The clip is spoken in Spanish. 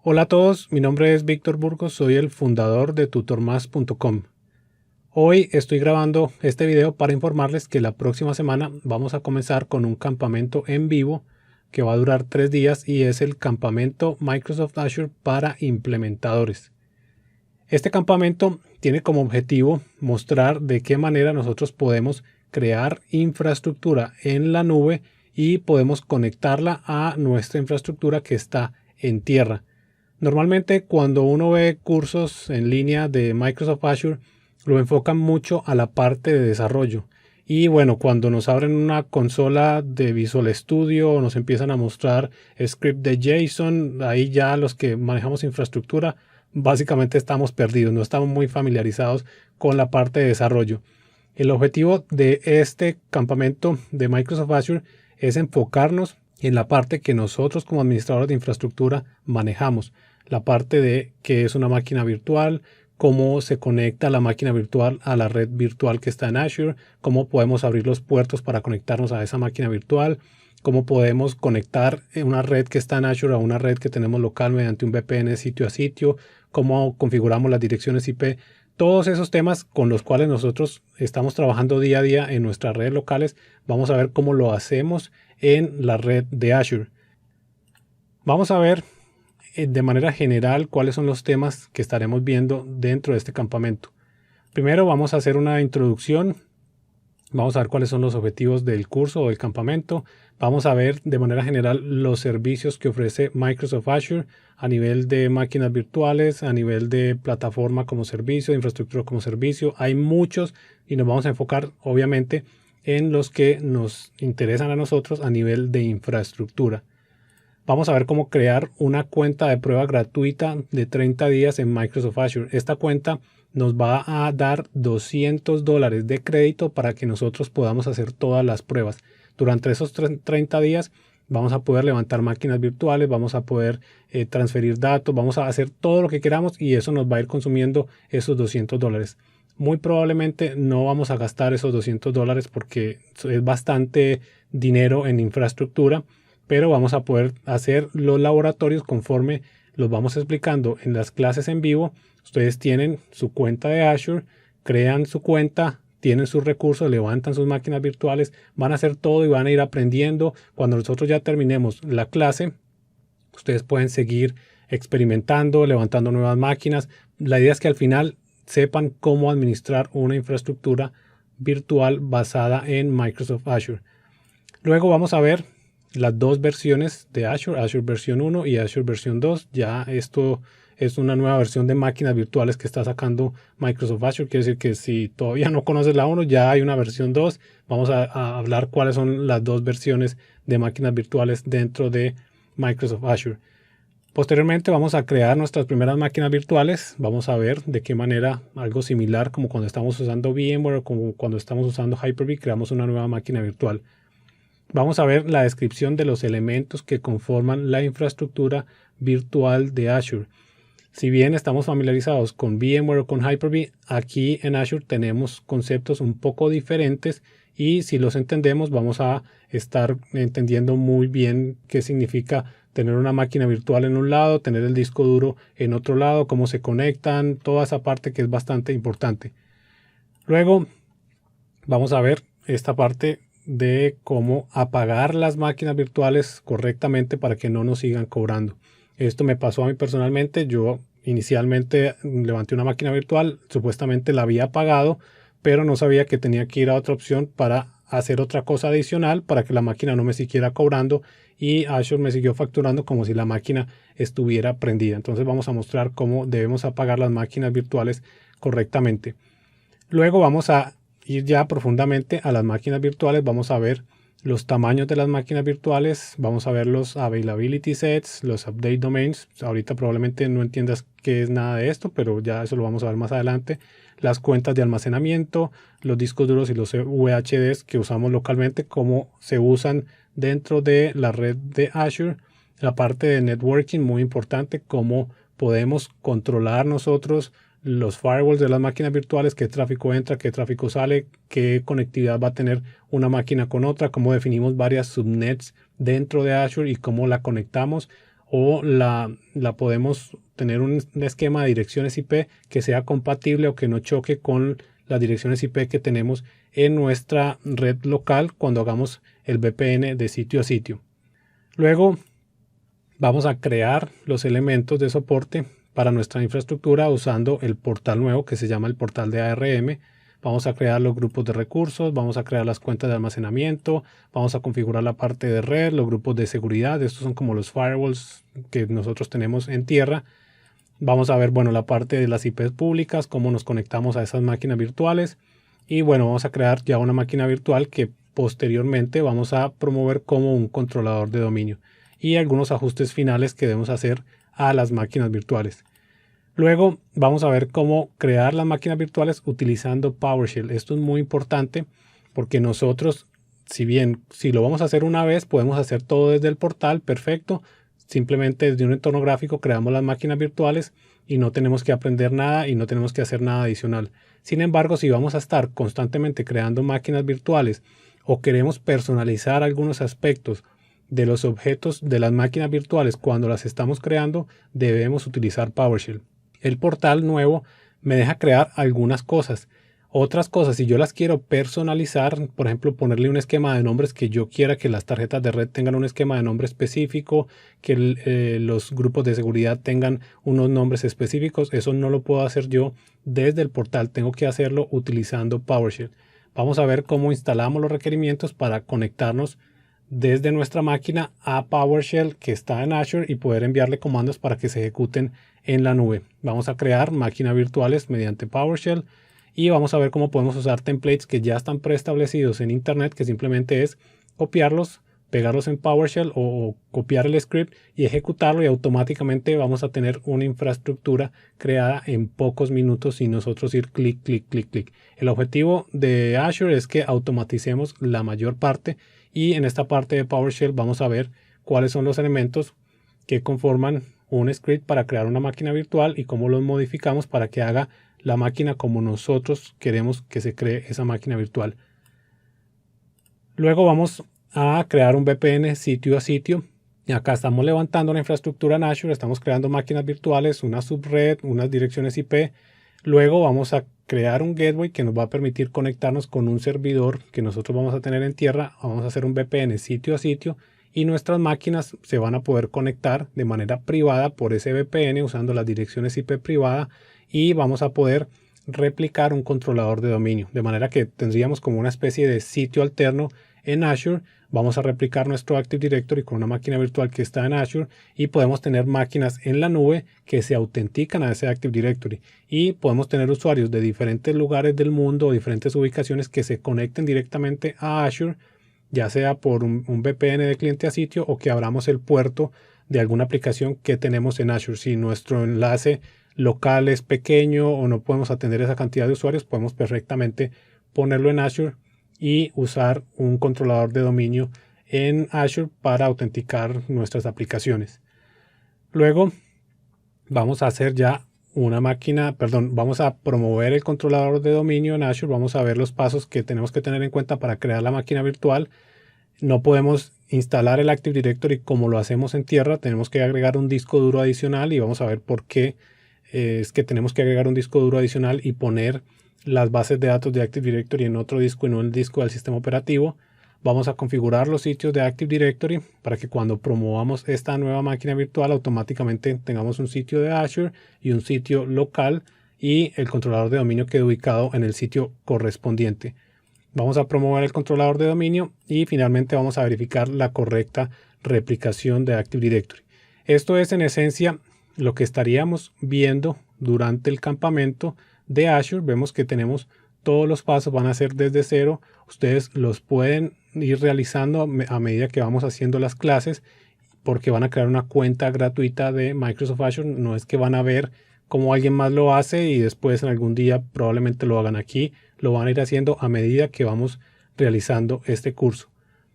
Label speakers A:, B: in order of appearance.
A: Hola a todos, mi nombre es Víctor Burgos, soy el fundador de tutormas.com. Hoy estoy grabando este video para informarles que la próxima semana vamos a comenzar con un campamento en vivo que va a durar 3 días y es el campamento Microsoft Azure para implementadores. Este campamento tiene como objetivo mostrar de qué manera nosotros podemos crear infraestructura en la nube y podemos conectarla a nuestra infraestructura que está en tierra. Normalmente cuando uno ve cursos en línea de Microsoft Azure, lo enfocan mucho a la parte de desarrollo. Y bueno, cuando nos abren una consola de Visual Studio o nos empiezan a mostrar script de JSON, ahí ya los que manejamos infraestructura, básicamente estamos perdidos, no estamos muy familiarizados con la parte de desarrollo. El objetivo de este campamento de Microsoft Azure es enfocarnos en la parte que nosotros como administradores de infraestructura manejamos. La parte de qué es una máquina virtual, cómo se conecta la máquina virtual a la red virtual que está en Azure, cómo podemos abrir los puertos para conectarnos a esa máquina virtual, cómo podemos conectar una red que está en Azure a una red que tenemos local mediante un VPN sitio a sitio, cómo configuramos las direcciones IP. Todos esos temas con los cuales nosotros estamos trabajando día a día en nuestras redes locales, vamos a ver cómo lo hacemos en la red de Azure. Vamos a ver de manera general cuáles son los temas que estaremos viendo dentro de este campamento. Primero vamos a hacer una introducción, vamos a ver cuáles son los objetivos del curso o del campamento, vamos a ver de manera general los servicios que ofrece Microsoft Azure a nivel de máquinas virtuales, a nivel de plataforma como servicio, de infraestructura como servicio. Hay muchos y nos vamos a enfocar obviamente en los que nos interesan a nosotros a nivel de infraestructura. Vamos a ver cómo crear una cuenta de prueba gratuita de 30 días en Microsoft Azure. Esta cuenta nos va a dar $200 de crédito para que nosotros podamos hacer todas las pruebas. Durante esos 30 días vamos a poder levantar máquinas virtuales, vamos a poder transferir datos, vamos a hacer todo lo que queramos y eso nos va a ir consumiendo esos $200. Muy probablemente no vamos a gastar esos $200 porque es bastante dinero en infraestructura, pero vamos a poder hacer los laboratorios conforme los vamos explicando en las clases en vivo. Ustedes tienen su cuenta de Azure, crean su cuenta, tienen sus recursos, levantan sus máquinas virtuales, van a hacer todo y van a ir aprendiendo. Cuando nosotros ya terminemos la clase, ustedes pueden seguir experimentando, levantando nuevas máquinas. La idea es que al final sepan cómo administrar una infraestructura virtual basada en Microsoft Azure. Luego vamos a ver las dos versiones de Azure, Azure versión 1 y Azure versión 2. Ya esto es una nueva versión de máquinas virtuales que está sacando Microsoft Azure. Quiere decir que si todavía no conoces la 1, ya hay una versión 2. Vamos a hablar cuáles son las dos versiones de máquinas virtuales dentro de Microsoft Azure. Posteriormente vamos a crear nuestras primeras máquinas virtuales. Vamos a ver de qué manera algo similar como cuando estamos usando VMware o como cuando estamos usando Hyper-V, creamos una nueva máquina virtual. Vamos a ver la descripción de los elementos que conforman la infraestructura virtual de Azure. Si bien estamos familiarizados con VMware o con Hyper-V, aquí en Azure tenemos conceptos un poco diferentes y si los entendemos vamos a estar entendiendo muy bien qué significa tener una máquina virtual en un lado, tener el disco duro en otro lado, cómo se conectan, toda esa parte que es bastante importante. Luego vamos a ver esta parte de cómo apagar las máquinas virtuales correctamente para que no nos sigan cobrando. Esto me pasó a mí personalmente. Yo inicialmente levanté una máquina virtual, supuestamente la había apagado, pero no sabía que tenía que ir a otra opción para hacer otra cosa adicional para que la máquina no me siguiera cobrando y Azure me siguió facturando como si la máquina estuviera prendida. Entonces vamos a mostrar cómo debemos apagar las máquinas virtuales correctamente. Luego vamos a ir ya profundamente a las máquinas virtuales. Vamos a ver los tamaños de las máquinas virtuales, vamos a ver los availability sets, los update domains. Ahorita probablemente no entiendas qué es nada de esto, pero ya eso lo vamos a ver más adelante. Las cuentas de almacenamiento, los discos duros y los VHDs que usamos localmente, cómo se usan dentro de la red de Azure. La parte de networking, muy importante, cómo podemos controlar nosotros los firewalls de las máquinas virtuales, qué tráfico entra, qué tráfico sale, qué conectividad va a tener una máquina con otra, cómo definimos varias subnets dentro de Azure y cómo la conectamos. o la podemos tener un esquema de direcciones IP que sea compatible o que no choque con las direcciones IP que tenemos en nuestra red local cuando hagamos el VPN de sitio a sitio. Luego vamos a crear los elementos de soporte para nuestra infraestructura usando el portal nuevo que se llama el portal de ARM. Vamos a crear los grupos de recursos, vamos a crear las cuentas de almacenamiento, vamos a configurar la parte de red, los grupos de seguridad. Estos son como los firewalls que nosotros tenemos en tierra. Vamos a ver, bueno, la parte de las IPs públicas, cómo nos conectamos a esas máquinas virtuales. Y bueno, vamos a crear ya una máquina virtual que posteriormente vamos a promover como un controlador de dominio. Y algunos ajustes finales que debemos hacer a las máquinas virtuales. Luego vamos a ver cómo crear las máquinas virtuales utilizando PowerShell. Esto es muy importante porque nosotros, si lo vamos a hacer una vez, podemos hacer todo desde el portal, perfecto. Simplemente desde un entorno gráfico creamos las máquinas virtuales y no tenemos que aprender nada y no tenemos que hacer nada adicional. Sin embargo, si vamos a estar constantemente creando máquinas virtuales o queremos personalizar algunos aspectos de los objetos de las máquinas virtuales cuando las estamos creando, debemos utilizar PowerShell. El portal nuevo me deja crear algunas cosas. Otras cosas, si yo las quiero personalizar, por ejemplo, ponerle un esquema de nombres que yo quiera que las tarjetas de red tengan un esquema de nombre específico, que los grupos de seguridad tengan unos nombres específicos, eso no lo puedo hacer yo desde el portal, tengo que hacerlo utilizando PowerShell. Vamos a ver cómo instalamos los requerimientos para conectarnos desde nuestra máquina a PowerShell que está en Azure y poder enviarle comandos para que se ejecuten en la nube. Vamos a crear máquinas virtuales mediante PowerShell y vamos a ver cómo podemos usar templates que ya están preestablecidos en internet, que simplemente es copiarlos, pegarlos en PowerShell o copiar el script y ejecutarlo, y automáticamente vamos a tener una infraestructura creada en pocos minutos sin nosotros ir clic, clic, clic, clic. El objetivo de Azure es que automaticemos la mayor parte, y en esta parte de PowerShell vamos a ver cuáles son los elementos que conforman un script para crear una máquina virtual y cómo los modificamos para que haga la máquina como nosotros queremos que se cree esa máquina virtual. Luego vamos a crear un VPN sitio a sitio. Y acá estamos levantando la infraestructura en Azure, estamos creando máquinas virtuales, una subred, unas direcciones IP. Luego vamos a crear un gateway que nos va a permitir conectarnos con un servidor que nosotros vamos a tener en tierra. Vamos a hacer un VPN sitio a sitio y nuestras máquinas se van a poder conectar de manera privada por ese VPN usando las direcciones IP privada, y vamos a poder replicar un controlador de dominio, de manera que tendríamos como una especie de sitio alterno en Azure. Vamos a replicar nuestro Active Directory con una máquina virtual que está en Azure y podemos tener máquinas en la nube que se autentican a ese Active Directory, y podemos tener usuarios de diferentes lugares del mundo o diferentes ubicaciones que se conecten directamente a Azure, ya sea por un VPN de cliente a sitio o que abramos el puerto de alguna aplicación que tenemos en Azure. Si nuestro enlace local es pequeño o no podemos atender esa cantidad de usuarios, podemos perfectamente ponerlo en Azure y usar un controlador de dominio en Azure para autenticar nuestras aplicaciones. Luego vamos a hacer ya vamos a promover el controlador de dominio en Azure. Vamos a ver los pasos que tenemos que tener en cuenta para crear la máquina virtual. No podemos instalar el Active Directory como lo hacemos en tierra, tenemos que agregar un disco duro adicional, y vamos a ver por qué es que tenemos que agregar un disco duro adicional y poner las bases de datos de Active Directory en otro disco y no en el disco del sistema operativo. Vamos a configurar los sitios de Active Directory para que cuando promovamos esta nueva máquina virtual automáticamente tengamos un sitio de Azure y un sitio local, y el controlador de dominio quede ubicado en el sitio correspondiente. Vamos a promover el controlador de dominio y finalmente vamos a verificar la correcta replicación de Active Directory. Esto es en esencia lo que estaríamos viendo durante el campamento de Azure. Vemos que tenemos todos los pasos, van a ser desde cero. Ustedes los pueden ir realizando a medida que vamos haciendo las clases, porque van a crear una cuenta gratuita de Microsoft Azure. No es que van a ver cómo alguien más lo hace y después en algún día probablemente lo hagan aquí. Lo van a ir haciendo a medida que vamos realizando este curso.